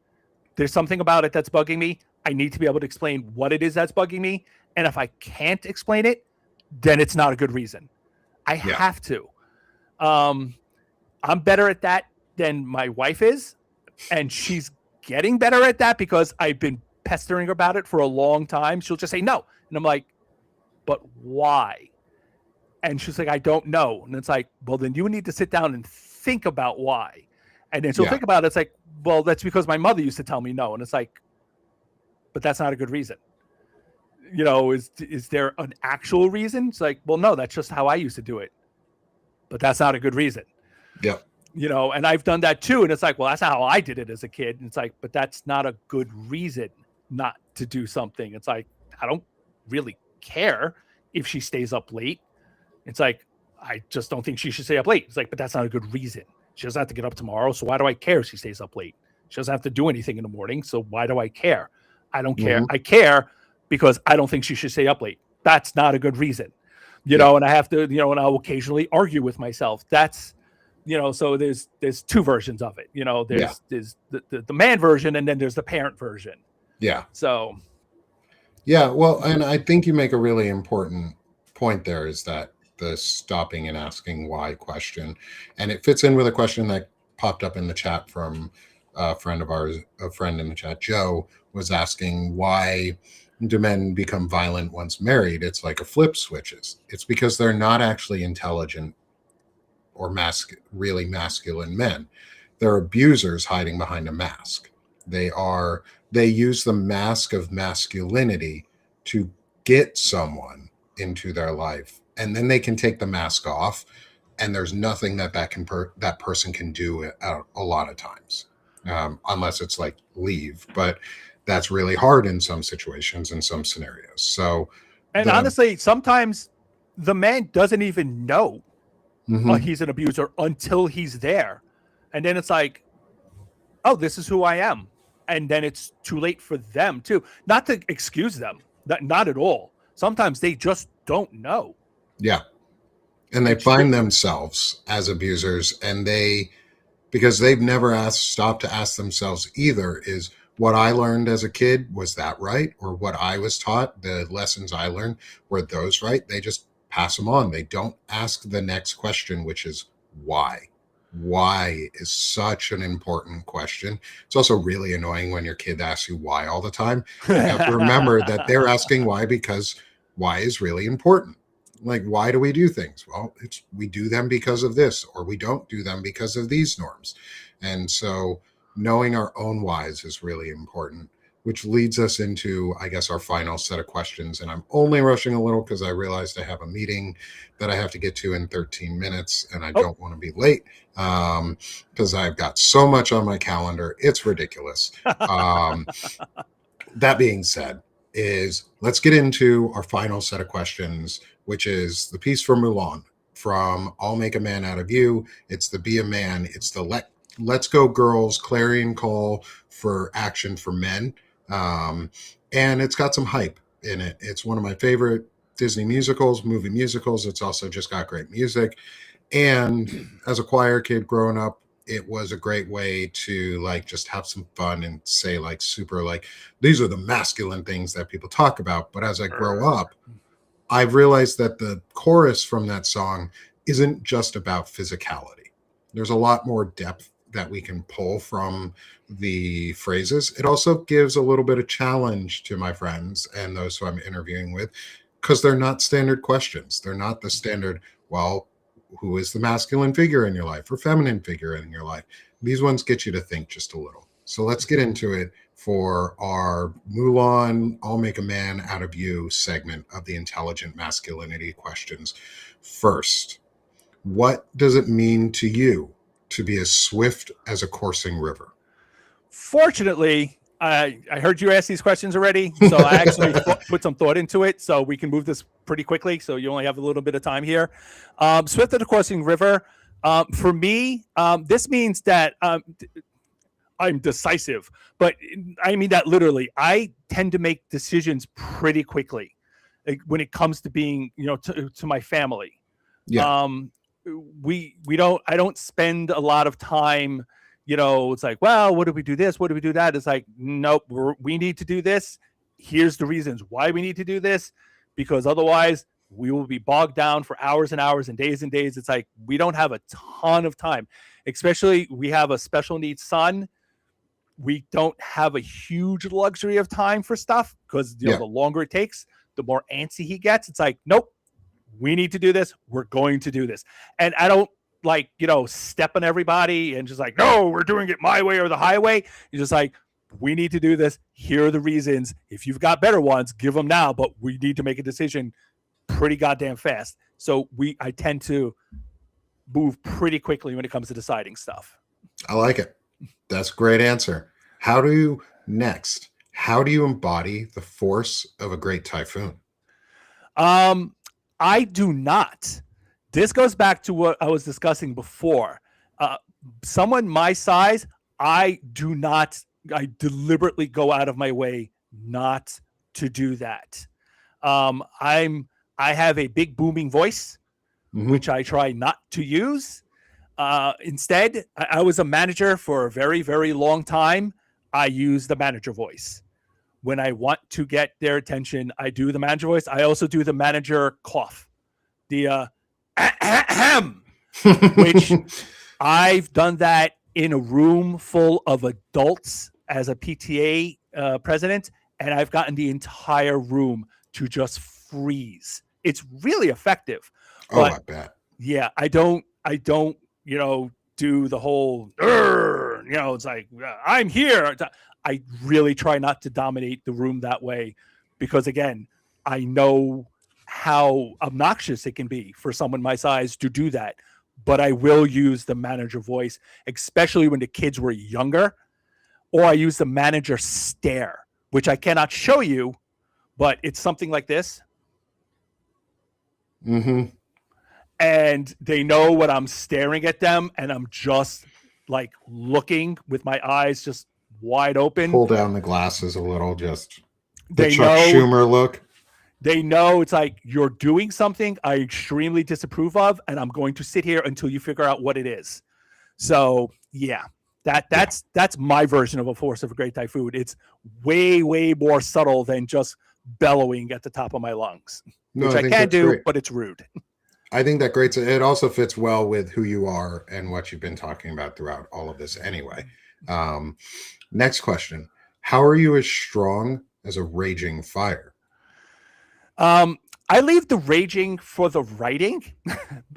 There's something about it that's bugging me. I need to be able to explain what it is that's bugging me. And if I can't explain it, then it's not a good reason. I have to. I'm better at that than my wife is. And she's getting better at that because I've been pestering her about it for a long time. She'll just say no. And I'm like, but why? And she's like, I don't know. And it's like, well, then you need to sit down and think about why. And then she'll think about it. It's like, well, that's because my mother used to tell me no. And it's like, but that's not a good reason. You know, is there an actual reason? It's like, well, no, that's just how I used to do it. But that's not a good reason. Yeah. You know, and I've done that too. And it's like, well, that's not how I did it as a kid. And it's like, but that's not a good reason not to do something. It's like, I don't really care if she stays up late. It's like, I just don't think she should stay up late. It's like, but that's not a good reason. She doesn't have to get up tomorrow. So why do I care if she stays up late? She doesn't have to do anything in the morning. So why do I care? I don't care. I care because I don't think she should stay up late. That's not a good reason, you know, and I have to, you know, and I'll occasionally argue with myself. That's, you know, so there's two versions of it, you know, there's the man version and then there's the parent version. Yeah. So. Yeah. Well, and I think you make a really important point there, is that the stopping and asking why question. And it fits in with a question that popped up in the chat from a friend of ours, a friend in the chat, Joe, was asking, why do men become violent once married? It's like a flip switches. It's because they're not actually intelligent or really masculine men. They're abusers hiding behind a mask. They use the mask of masculinity to get someone into their life, and then they can take the mask off, and there's nothing that person can do a lot of times, unless it's like leave. But that's really hard in some situations, in some scenarios. So, and honestly, sometimes the man doesn't even know he's an abuser until he's there, and then it's like, oh, this is who I am. And then it's too late for them too. Not to excuse them, not at all. Sometimes they just don't know. Yeah. And they find themselves as abusers, and because they've never stopped to ask themselves either, is what I learned as a kid, was that right? Or what I was taught, the lessons I learned, were those right? They just pass them on. They don't ask the next question, which is why. Why is such an important question. It's also really annoying when your kid asks you why all the time. You have to remember that they're asking why because why is really important. Like, why do we do things? Well, we do them because of this, or we don't do them because of these norms. And so knowing our own whys is really important, which leads us into, I guess, our final set of questions. And I'm only rushing a little because I realized I have a meeting that I have to get to in 13 minutes, and I don't want to be late because I've got so much on my calendar. It's ridiculous. That being said, let's get into our final set of questions, which is the piece from Mulan, from I'll Make a Man Out of You. It's the Be a Man. It's the Let's Go Girls clarion call for action for men. And it's got some hype in it. It's one of my favorite Disney movie musicals. It's also just got great music. And as a choir kid growing up, it was a great way to like just have some fun and say like super like, these are the masculine things that people talk about. But as I grow up, I've realized that the chorus from that song isn't just about physicality. There's a lot more depth that we can pull from the phrases. It also gives a little bit of challenge to my friends and those who I'm interviewing with, because they're not standard questions. They're not the standard, well, who is the masculine figure in your life or feminine figure in your life? These ones get you to think just a little. So let's get into it for our Mulan, I'll Make a Man Out of You segment of the intelligent masculinity questions. First, what does it mean to you to be as swift as a coursing river? Fortunately, I heard you ask these questions already, so I actually put some thought into it, so we can move this pretty quickly. So you only have a little bit of time here. Swift as a coursing river. For me, this means that I'm decisive, but I mean that literally. I tend to make decisions pretty quickly when it comes to being, to my family. Yeah. I don't spend a lot of time, it's like, well, what do we do this? What do we do that? It's like, nope, we need to do this. Here's the reasons why we need to do this, because otherwise we will be bogged down for hours and hours and days. It's like, we don't have a ton of time, especially we have a special needs son. We don't have a huge luxury of time for stuff because the longer it takes, the more antsy he gets. It's like, nope, we need to do this. We're going to do this. And I don't like, step on everybody and just like, no, we're doing it my way or the highway. You're just like, we need to do this. Here are the reasons. If you've got better ones, give them now, but we need to make a decision pretty goddamn fast. So I tend to move pretty quickly when it comes to deciding stuff. I like it. That's a great answer. How do you embody the force of a great typhoon? I do not. This goes back to what I was discussing before. Someone my size, I deliberately go out of my way not to do that. I have a big booming voice, which I try not to use. Instead, I was a manager for a very, very long time. I use the manager voice. When I want to get their attention, I do the manager voice. I also do the manager cough, the ahem, which I've done that in a room full of adults as a PTA president, and I've gotten the entire room to just freeze. It's really effective. But I bet. Yeah, I don't, do the whole, it's like, I'm here. I really try not to dominate the room that way because, again, I know how obnoxious it can be for someone my size to do that. But I will use the manager voice, especially when the kids were younger, or I use the manager stare, which I cannot show you, but it's something like this. And they know when I'm staring at them and I'm just like looking with my eyes just wide open. Pull down the glasses a little, just the Chuck Schumer look. They know it's like you're doing something I extremely disapprove of, and I'm going to sit here until you figure out what it is. So yeah, that's my version of a force of a great typhoon. It's way, way more subtle than just bellowing at the top of my lungs, which I can do, great. But it's rude. I think that great. It also fits well with who you are and what you've been talking about throughout all of this anyway. Next question. How are you as strong as a raging fire? I leave the raging for the writing.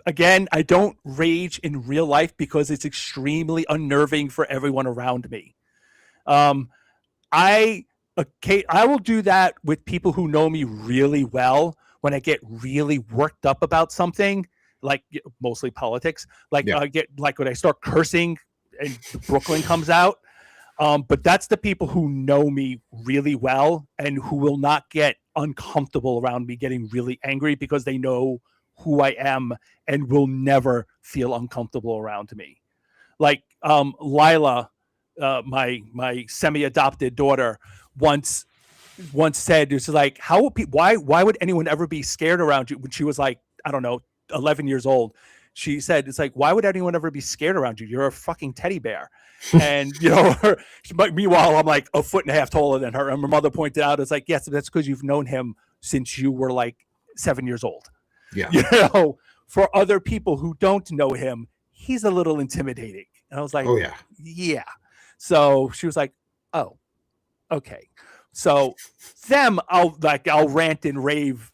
Again, I don't rage in real life because it's extremely unnerving for everyone around me. I will do that with people who know me really well when I get really worked up about something, like mostly politics. I get like when I start cursing and Brooklyn comes out. But that's the people who know me really well and who will not get uncomfortable around me getting really angry because they know who I am and will never feel uncomfortable around me. Like Lila, my semi-adopted daughter, once said, it's like, why would anyone ever be scared around you? When she was like, I don't know, 11 years old, she said, it's like, why would anyone ever be scared around you? You're a fucking teddy bear. And meanwhile, I'm like a foot and a half taller than her. And my mother pointed out, it's like, yes, that's because you've known him since you were like 7 years old. Yeah. For other people who don't know him, he's a little intimidating. And I was like, oh yeah, yeah. So she was like, oh, okay. So I'll rant and rave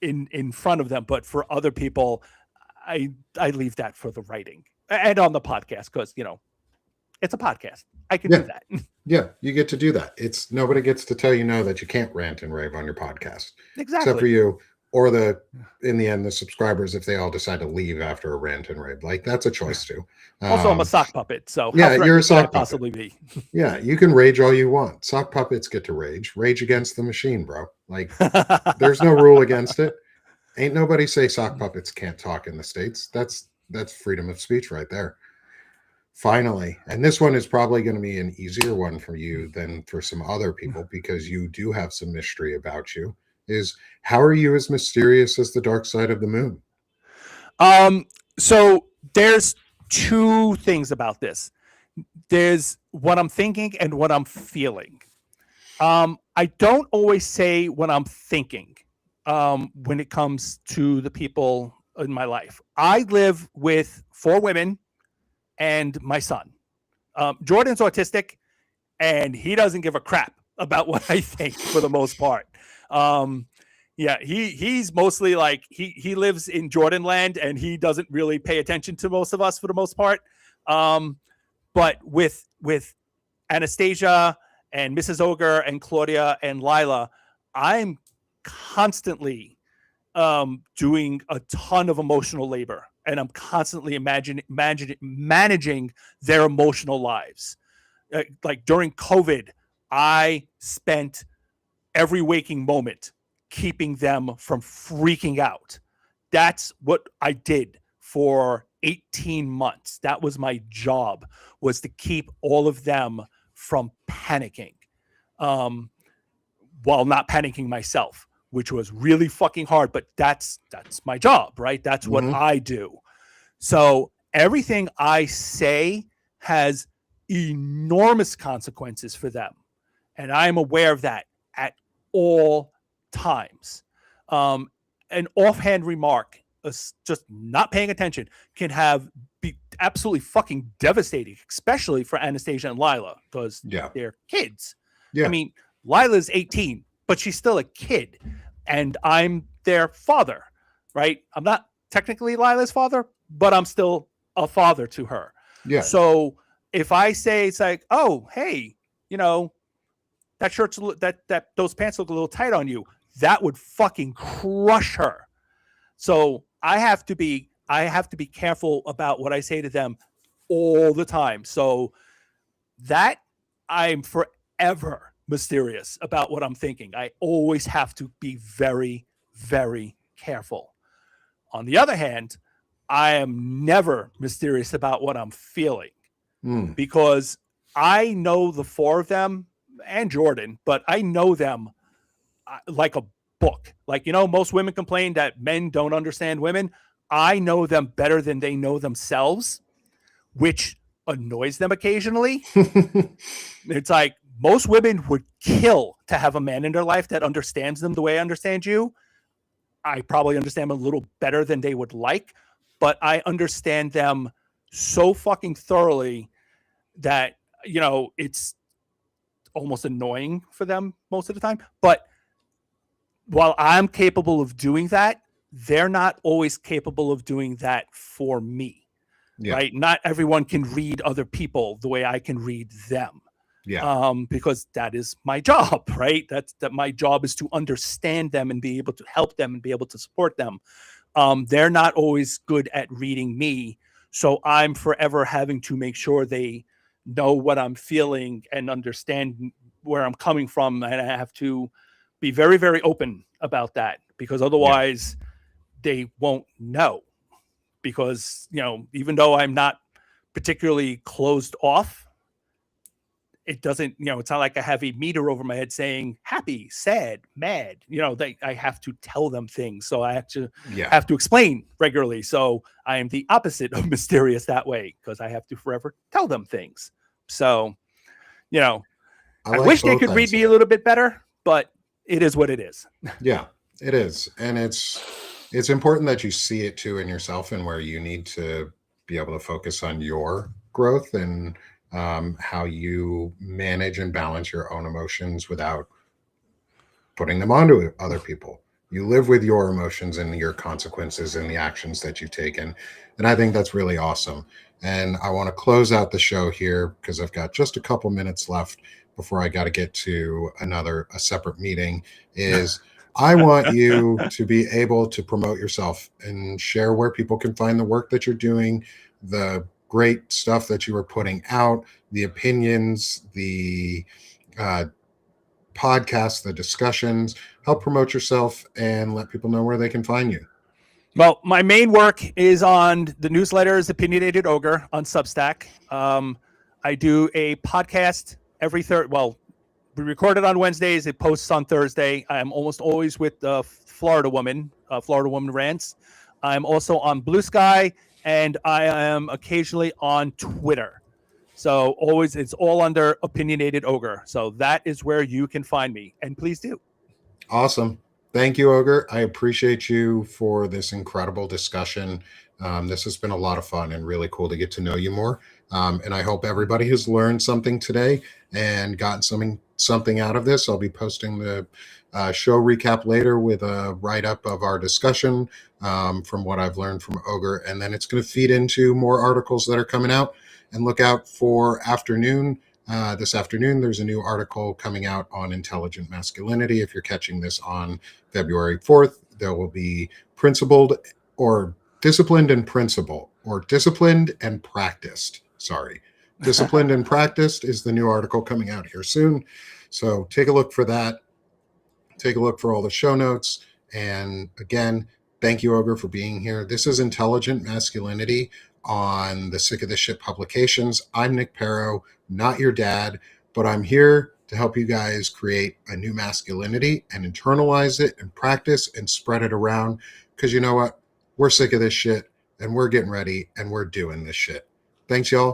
in front of them, but for other people, I leave that for the writing and on the podcast because it's a podcast. I can do that. Yeah, you get to do that. It's nobody gets to tell you no that you can't rant and rave on your podcast. Exactly. Except for you or in the end, the subscribers, if they all decide to leave after a rant and rave. Like that's a choice too. Also, I'm a sock puppet, so yeah, you're a sock puppet. Possibly be. Yeah, you can rage all you want. Sock puppets get to rage. Rage against the machine, bro. Like there's no rule against it. Ain't nobody say sock puppets can't talk in the States. That's freedom of speech right there. Finally, and this one is probably going to be an easier one for you than for some other people because you do have some mystery about you, is how are you as mysterious as the dark side of the moon? So there's two things about this. There's what I'm thinking and what I'm feeling. I don't always say what I'm thinking when it comes to the people in my life. I live with 4 women and my son. Jordan's autistic and he doesn't give a crap about what I think for the most part. Yeah, he's mostly like he lives in Jordan land and he doesn't really pay attention to most of us for the most part. But with Anastasia and Mrs. Ogre and Claudia and Lila, I'm constantly doing a ton of emotional labor. And I'm constantly managing their emotional lives. Like during COVID, I spent every waking moment keeping them from freaking out. That's what I did for 18 months. That was my job, was to keep all of them from panicking. while not panicking myself, which was really fucking hard, but that's my job, right? That's what I do. So everything I say has enormous consequences for them. And I am aware of that at all times. An offhand remark, just not paying attention, can be absolutely fucking devastating, especially for Anastasia and Lila, because they're kids. I mean, Lila's 18, but she's still a kid, and I'm their father, right? I'm not technically Lila's father, but I'm still a father to her. So if I say, it's like, oh, hey, that shirt's that those pants look a little tight on you, that would fucking crush her. So I have to be careful about what I say to them all the time. So that I'm forever mysterious about what I'm thinking. I always have to be very, very careful. On the other hand, I am never mysterious about what I'm feeling because I know the four of them and Jordan, but I know them like a book. Like, most women complain that men don't understand women. I know them better than they know themselves, which annoys them occasionally. It's like most women would kill to have a man in their life that understands them the way I understand you. I probably understand them a little better than they would like, but I understand them so fucking thoroughly that, it's almost annoying for them most of the time. But while I'm capable of doing that, they're not always capable of doing that for me, right? Not everyone can read other people the way I can read them. Because that is my job, right? That my job is to understand them and be able to help them and be able to support them. They're not always good at reading me. So I'm forever having to make sure they know what I'm feeling and understand where I'm coming from. And I have to be very, very open about that, because otherwise they won't know. Because, even though I'm not particularly closed off, it doesn't, it's not like I have a meter over my head saying happy, sad, mad. I have to tell them things. So I have to explain regularly. So I am the opposite of mysterious that way, because I have to forever tell them things. So, I wish they could read me a little bit better, but it is what it is. Yeah, it is. And it's important that you see it too in yourself, and where you need to be able to focus on your growth and how you manage and balance your own emotions without putting them onto other people. You live with your emotions and your consequences and the actions that you've taken. And I think that's really awesome. And I want to close out the show here because I've got just a couple minutes left before I got to get to a separate meeting. I want you to be able to promote yourself and share where people can find the work that you're doing, the great stuff that you are putting out, the opinions, the podcasts, the discussions. Help promote yourself and let people know where they can find you. Well, my main work is on the newsletters, Opinionated Ogre on Substack. I do a podcast every we record it on Wednesdays. It posts on Thursday. I'm almost always with Florida Woman Rants. I'm also on Blue Sky, and I am occasionally on Twitter. So it's all under Opinionated Ogre. So that is where you can find me, and please do. Awesome. Thank you, Ogre. I appreciate you for this incredible discussion. This has been a lot of fun and really cool to get to know you more. And I hope everybody has learned something today and gotten something out of this. I'll be posting the show recap later with a write-up of our discussion from what I've learned from Ogre. And then it's going to feed into more articles that are coming out. And look out for this afternoon, there's a new article coming out on intelligent masculinity. If you're catching this on February 4th, there will be disciplined and principle, or disciplined and practiced. Sorry. Disciplined and practiced is the new article coming out here soon. So take a look for that. Take a look for all the show notes. And again, thank you, Ogre, for being here. This is Intelligent Masculinity on the Sick of This Shit publications. I'm Nick Perro, not your dad, but I'm here to help you guys create a new masculinity and internalize it and practice and spread it around. Because you know what? We're sick of this shit and we're getting ready and we're doing this shit. Thanks, y'all.